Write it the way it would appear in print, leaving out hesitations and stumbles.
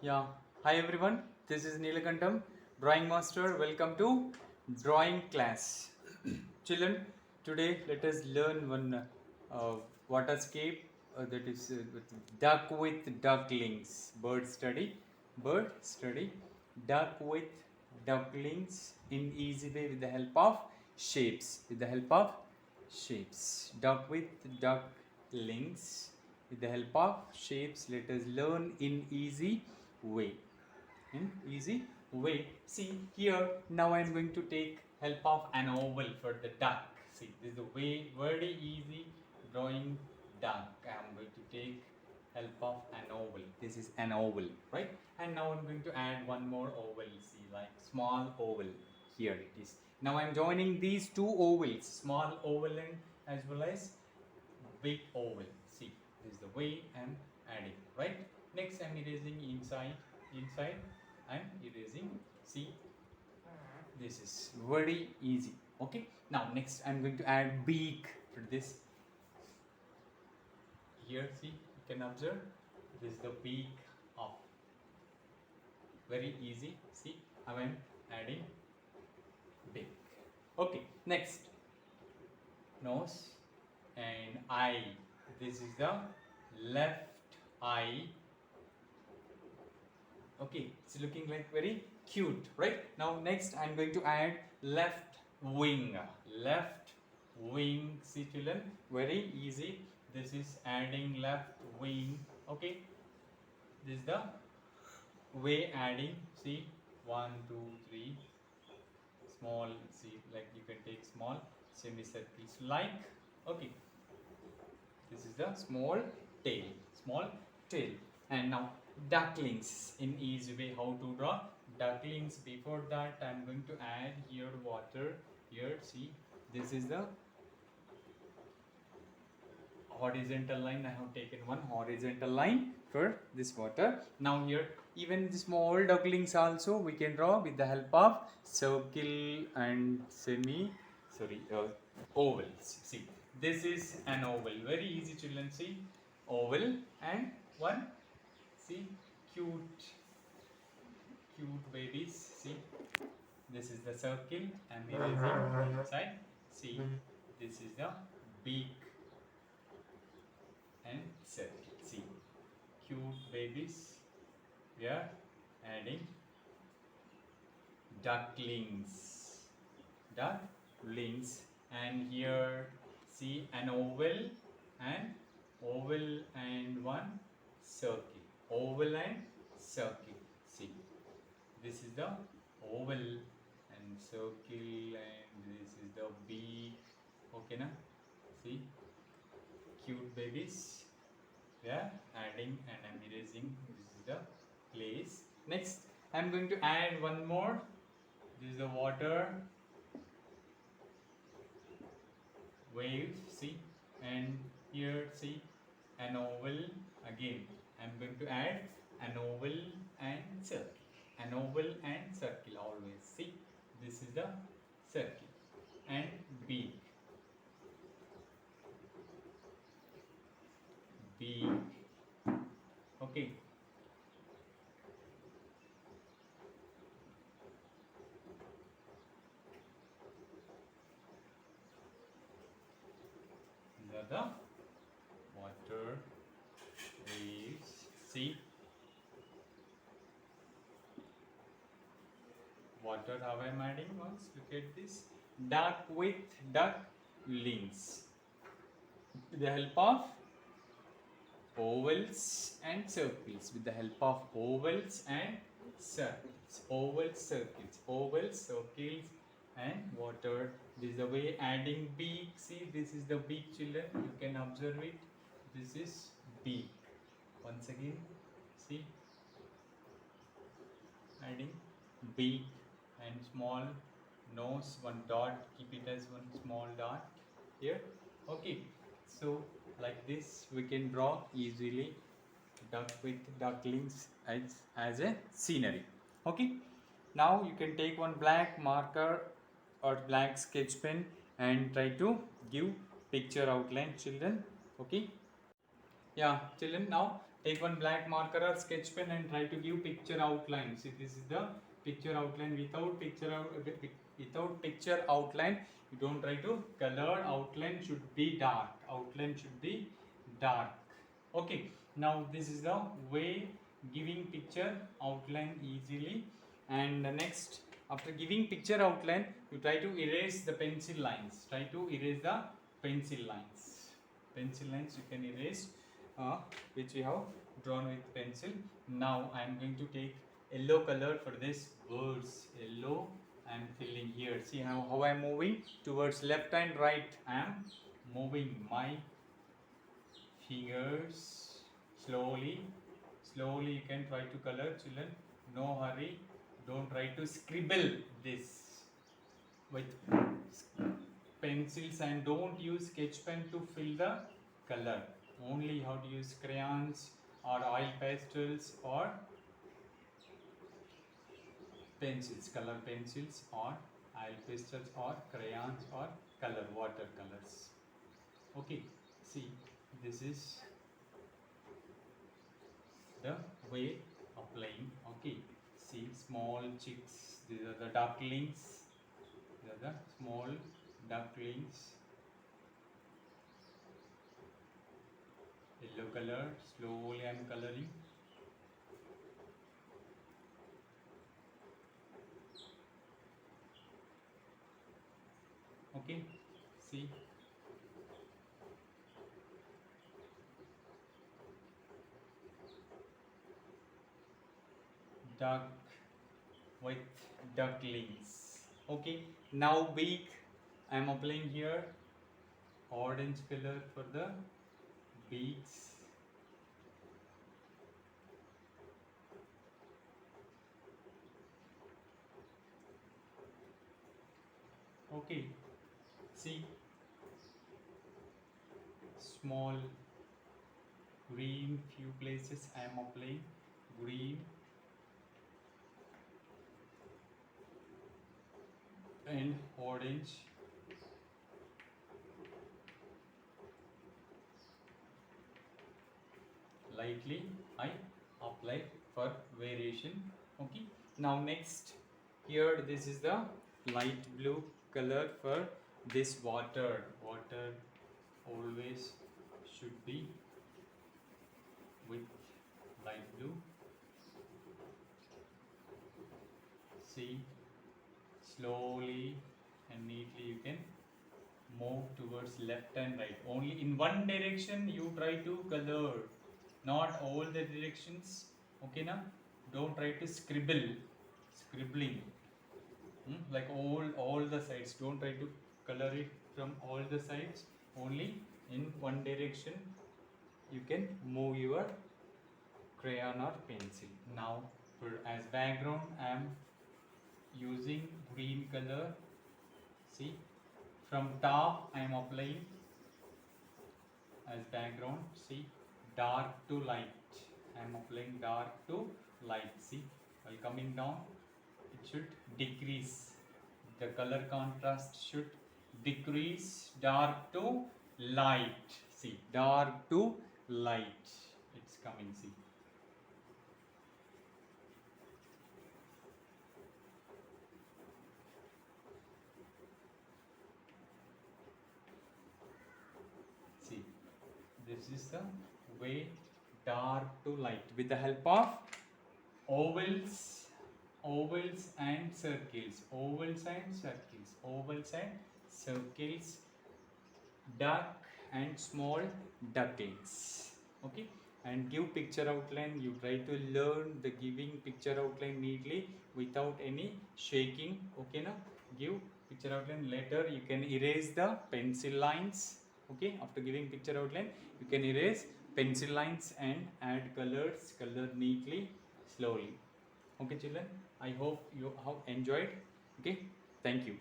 Yeah, hi everyone. This is Neelakantam, drawing master. Welcome to drawing class. Children, today let us learn one waterscape that is with duck with ducklings. Bird study, duck with ducklings in easy way with the help of shapes. With the help of shapes, duck with ducklings with the help of shapes. Let us learn in easy way. In easy way. See here, now I am going to take help of an oval for the duck. See, this is the way very easy drawing duck. I am going to take help of an oval. This is an oval, right? And now I'm going to add one more oval. See, like small oval. Here it is. Now I'm joining these two ovals, small oval and as well as big oval. See, this is the way I'm adding, right? Next, I'm erasing inside. I'm erasing. See, this is very easy. Okay. Now, next, I'm going to add beak for this. Here, see, you can observe. This is the beak of. Very easy. See, I'm adding beak. Okay. Next, nose and eye. This is the left eye. Okay, it's looking like very cute, right? Now next I'm going to add left wing. Left wing, see children, very easy. This is adding left wing. Okay, this is the way adding. See, one, two, three, small. See, like you can take small semicircles like. Okay, this is the small tail. And now ducklings in easy way how to draw ducklings. Before that I'm going to add here water. Here see, this is the horizontal line. I have taken one horizontal line for this water. Now here even the small ducklings also we can draw with the help of circle and ovals. See, this is an oval. Very easy children. See, oval and one. See, cute babies. See, this is the circle. I'm erasing inside. See, this is the beak and circle. See, cute babies. We are adding ducklings. Ducklings. And here, see an oval and one circle. Oval and circle. See, this is the oval and circle, and this is the beak. Okay, na? See, cute babies. Yeah, adding and I'm erasing. This is the place. Next, I'm going to add one more. This is the water wave. See, and here see an oval again. I'm going to add an oval and circle. An oval and circle always. See, this is the circle and beak. Beak. Okay. These are the water waves. See, water how I am adding once. Look at this. Duck with ducklings. With the help of ovals and circles. With the help of ovals and circles. Ovals, circles, and water. This is the way adding beak. See, this is the beak, children. You can observe it. This is beak. Once again, see, adding beak and small nose, one dot. Keep it as one small dot here. Okay, so like this we can draw easily duck with ducklings as a scenery. Okay, now you can take one black marker or black sketch pen and try to give picture outline, children. Okay, yeah children, now Take one black marker or sketch pen and try to give picture outline. See, this is the picture outline. Without picture outline, you don't try to color. Outline should be dark. Outline should be dark. Okay. Now this is the way giving picture outline easily. And next, after giving picture outline, you try to erase the pencil lines. Try to erase the pencil lines. Pencil lines you can erase, which we have drawn with pencil. Now I am going to take yellow color for this words. Yellow I am filling here. See how I am moving towards left and right. I am moving my fingers slowly. Slowly you can try to color, children. No hurry. Don't try to scribble this with pencils, and don't use sketch pen to fill the color. Only how to use crayons or oil pastels or pencils, color pencils or oil pastels or crayons or color watercolors. Okay, see, this is the way applying. Okay, see, small chicks, these are the ducklings, these are the small ducklings. Yellow color, slowly I am coloring. Okay, see. Duck with ducklings. Okay, now beak I am applying here orange color for the beaks. Okay, see, small green, few places I am applying green and orange. Lightly I apply for variation. Okay, now next, here this is the light blue color for this water. Water always should be with light blue. See, slowly and neatly you can move towards left and right. Only in one direction you try to color, not all the directions. Okay, now don't try to scribbling like all the sides. Don't try to color it from all the sides. Only in one direction you can move your crayon or pencil. Now for as background I am using green color. See, from top I am applying as background. See, dark to light. I am applying dark to light. See, while coming down it should decrease. The color contrast should decrease. Dark to light. See, dark to light. It's coming. See. See, this is the way dark to light with the help of ovals and circles, ovals and circles, duck and small ducklings. Okay, and give picture outline. You try to learn the giving picture outline neatly without any shaking. Okay, now give picture outline. Later you can erase the pencil lines. Okay, after giving picture outline you can erase pencil lines and add colors, color neatly, slowly. Okay children, I hope you have enjoyed. Okay, thank you.